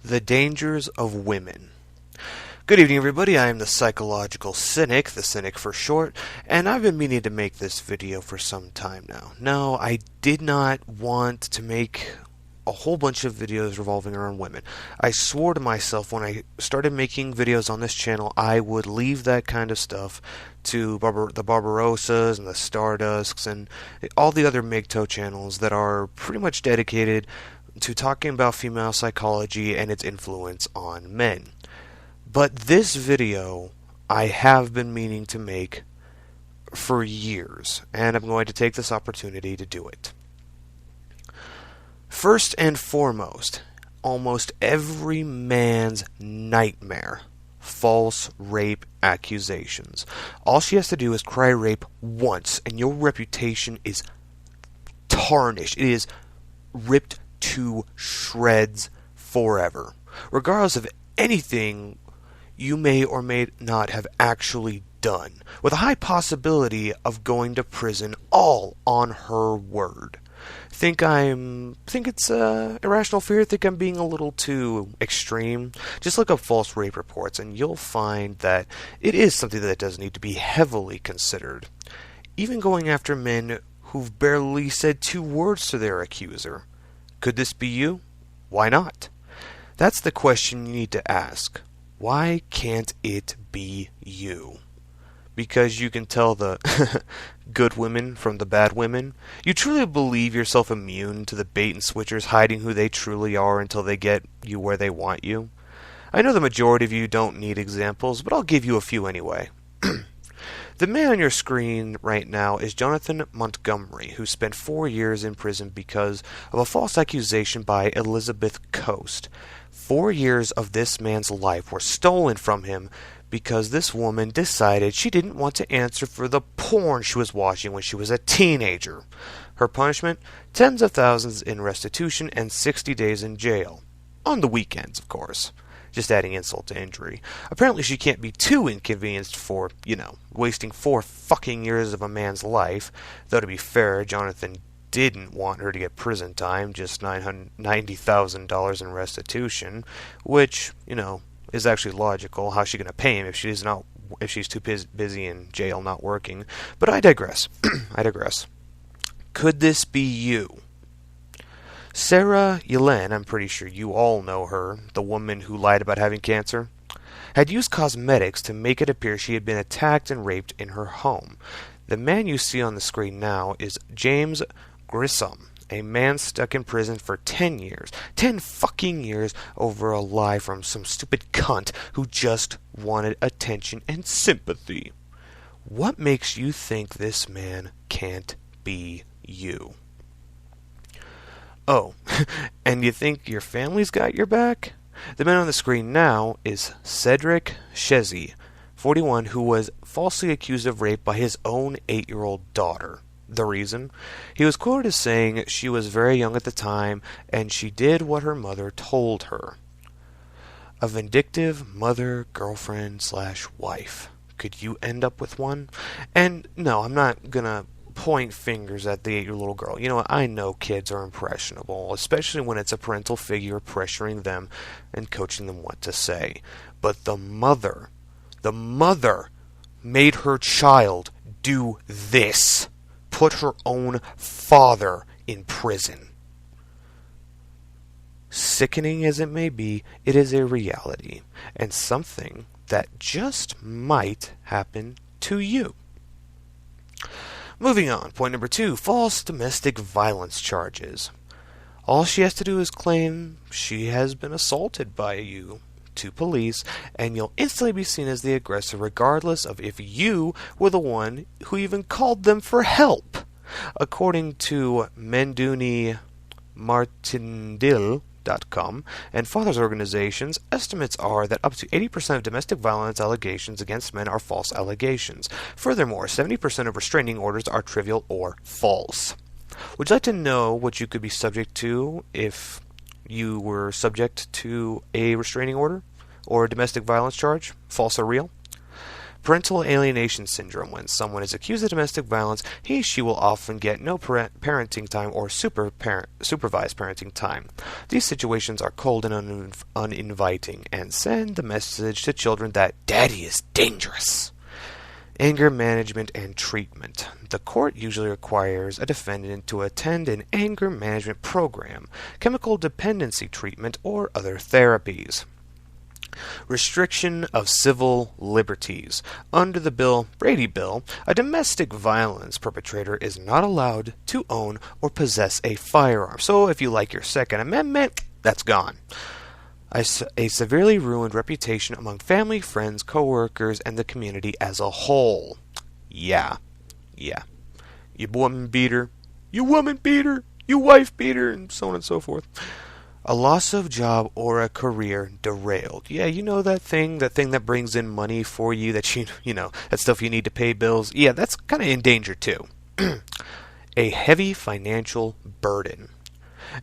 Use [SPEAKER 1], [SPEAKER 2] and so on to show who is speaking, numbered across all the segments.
[SPEAKER 1] The Dangers of Women. Good evening, everybody. I am the Psychological Cynic, the Cynic for short, and I've been meaning to make this video for some time now. No, I did not want to make a whole bunch of videos revolving around women. I swore to myself when I started making videos on this channel, I would leave that kind of stuff to the Barbarosas and the Stardusks and all the other MGTOW channels that are pretty much dedicated to talking about female psychology and its influence on men. But this video I have been meaning to make for years, and I'm going to take this opportunity to do it. First and foremost, almost every man's nightmare: false rape accusations. All she has to do is cry rape once, and your reputation is tarnished. It is ripped to shreds forever. Regardless of anything you may or may not have actually done, with a high possibility of going to prison, all on her word. Think it's irrational fear? Think I'm being a little too extreme? Just look up false rape reports and you'll find that it is something that does need to be heavily considered. Even going after men who've barely said 2 words to their accuser. Could this be you? Why not? That's the question you need to ask. Why can't it be you? Because you can tell the good women from the bad women? You truly believe yourself immune to the bait and switchers hiding who they truly are until they get you where they want you? I know the majority of you don't need examples, but I'll give you a few anyway. The man on your screen right now is Johnathan Montgomary, who spent 4 years in prison because of a false accusation by Elizabeth Coast. 4 years of this man's life were stolen from him because this woman decided she didn't want to answer for the porn she was watching when she was a teenager. Her punishment? Tens of thousands in restitution and 60 days in jail. On the weekends, of course. Just adding insult to injury. Apparently she can't be too inconvenienced for, wasting 4 fucking years of a man's life. Though to be fair, Johnathan didn't want her to get prison time, just $90,000 in restitution, which, is actually logical. How's she going to pay him if she's too busy in jail not working? But I digress. I digress. Could this be you? Sarah Yellen, I'm pretty sure you all know her, the woman who lied about having cancer, had used cosmetics to make it appear she had been attacked and raped in her home. The man you see on the screen now is James Grissom, a man stuck in prison for 10 years. 10 fucking years over a lie from some stupid cunt who just wanted attention and sympathy. What makes you think this man can't be you? Oh, and you think your family's got your back? The man on the screen now is Cedric Shezzy, 41, who was falsely accused of rape by his own 8-year-old daughter. The reason? He was quoted as saying she was very young at the time and she did what her mother told her. A vindictive mother, girlfriend / wife. Could you end up with one? And no, I'm not gonna point fingers at the 8-year-old girl. You know what? I know kids are impressionable, especially when it's a parental figure pressuring them and coaching them what to say. But the mother made her child do this. Put her own father in prison. Sickening as it may be, it is a reality, and something that just might happen to you. Moving on, point number 2, false domestic violence charges. All she has to do is claim she has been assaulted by you to police, and you'll instantly be seen as the aggressor regardless of if you were the one who even called them for help. According to Menduni-Martindale.com and fathers organizations, estimates are that up to 80% of domestic violence allegations against men are false allegations. Furthermore, 70% of restraining orders are trivial or false. Would you like to know what you could be subject to if you were subject to a restraining order or a domestic violence charge, false or real? Parental alienation syndrome. When someone is accused of domestic violence, she will often get no parenting time or supervised parenting time. These situations are cold and uninviting and send the message to children that daddy is dangerous. Anger management and treatment. The court usually requires a defendant to attend an anger management program, chemical dependency treatment, or other therapies. Restriction of civil liberties. Under the Brady Bill, a domestic violence perpetrator is not allowed to own or possess a firearm. So if you like your Second Amendment, that's gone. A severely ruined reputation among family, friends, co-workers, and the community as a whole. Yeah. You woman beater, you wife beater, and so on and so forth. A loss of job or a career derailed. Yeah, you know that thing that brings in money for you, that that stuff you need to pay bills. Yeah, that's kind of in danger too. A heavy financial burden.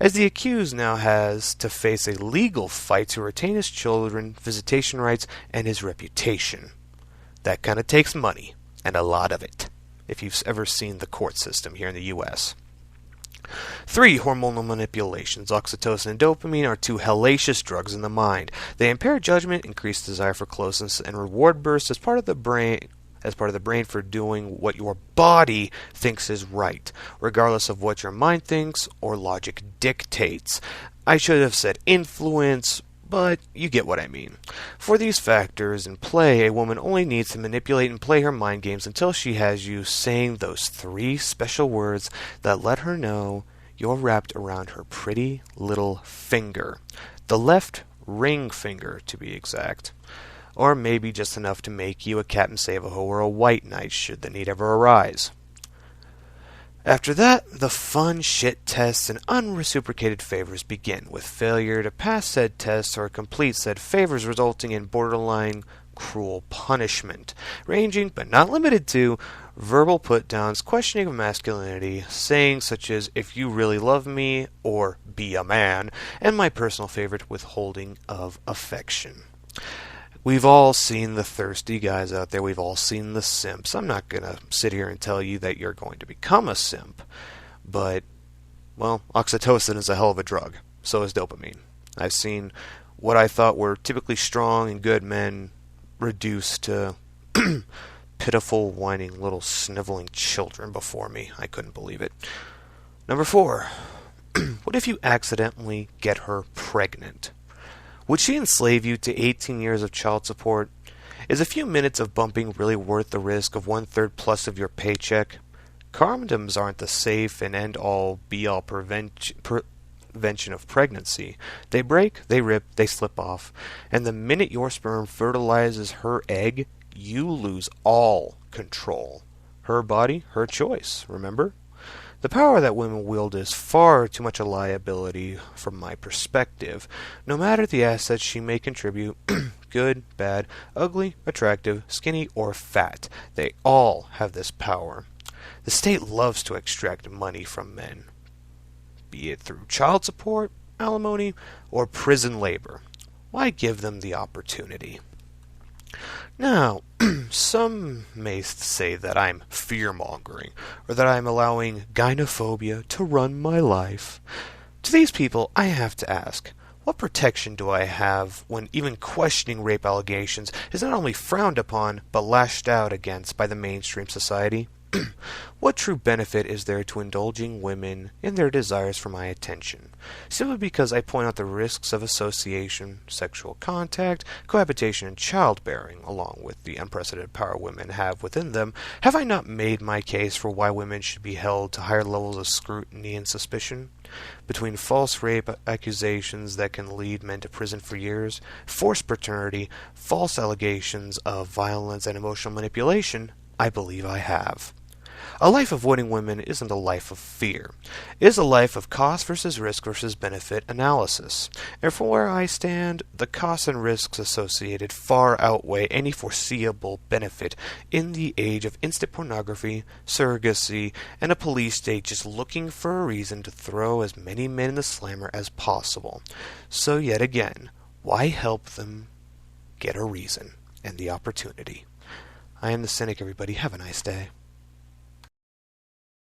[SPEAKER 1] As the accused now has to face a legal fight to retain his children, visitation rights, and his reputation. That kind of takes money, and a lot of it, if you've ever seen the court system here in the U.S. 3. Hormonal manipulations. Oxytocin and dopamine are two hellacious drugs in the mind. They impair judgment, increase desire for closeness, and reward bursts as part of the brain for doing what your body thinks is right, regardless of what your mind thinks or logic dictates. I should have said influence, but you get what I mean. For these factors in play, a woman only needs to manipulate and play her mind games until she has you saying those 3 special words that let her know you're wrapped around her pretty little finger. The left ring finger, to be exact. Or maybe just enough to make you a Captain Save-A-Ho or a White Knight should the need ever arise. After that, the fun shit tests and unreciprocated favors begin, with failure to pass said tests or complete said favors resulting in borderline cruel punishment, ranging but not limited to verbal put-downs, questioning of masculinity, sayings such as "if you really love me" or "be a man," and my personal favorite, withholding of affection. We've all seen the thirsty guys out there. We've all seen the simps. I'm not going to sit here and tell you that you're going to become a simp. But, well, oxytocin is a hell of a drug. So is dopamine. I've seen what I thought were typically strong and good men reduced to pitiful, whining, little sniveling children before me. I couldn't believe it. Number 4. What if you accidentally get her pregnant? Would she enslave you to 18 years of child support? Is a few minutes of bumping really worth the risk of 1/3 plus of your paycheck? Condoms aren't the safe and end-all, be-all prevention of pregnancy. They break, they rip, they slip off. And the minute your sperm fertilizes her egg, you lose all control. Her body, her choice, remember? The power that women wield is far too much a liability from my perspective. No matter the assets she may contribute, good, bad, ugly, attractive, skinny, or fat, they all have this power. The state loves to extract money from men, be it through child support, alimony, or prison labor. Why give them the opportunity? Now, some may say that I'm fear-mongering, or that I'm allowing gynophobia to run my life. To these people, I have to ask, what protection do I have when even questioning rape allegations is not only frowned upon, but lashed out against by the mainstream society? What true benefit is there to indulging women in their desires for my attention? Simply because I point out the risks of association, sexual contact, cohabitation, and childbearing, along with the unprecedented power women have within them, have I not made my case for why women should be held to higher levels of scrutiny and suspicion? Between false rape accusations that can lead men to prison for years, forced paternity, false allegations of violence, and emotional manipulation, I believe I have. A life avoiding women isn't a life of fear. It is a life of cost versus risk versus benefit analysis. And from where I stand, the costs and risks associated far outweigh any foreseeable benefit in the age of instant pornography, surrogacy, and a police state just looking for a reason to throw as many men in the slammer as possible. So yet again, why help them get a reason and the opportunity? I am the cynic, everybody. Have a nice day.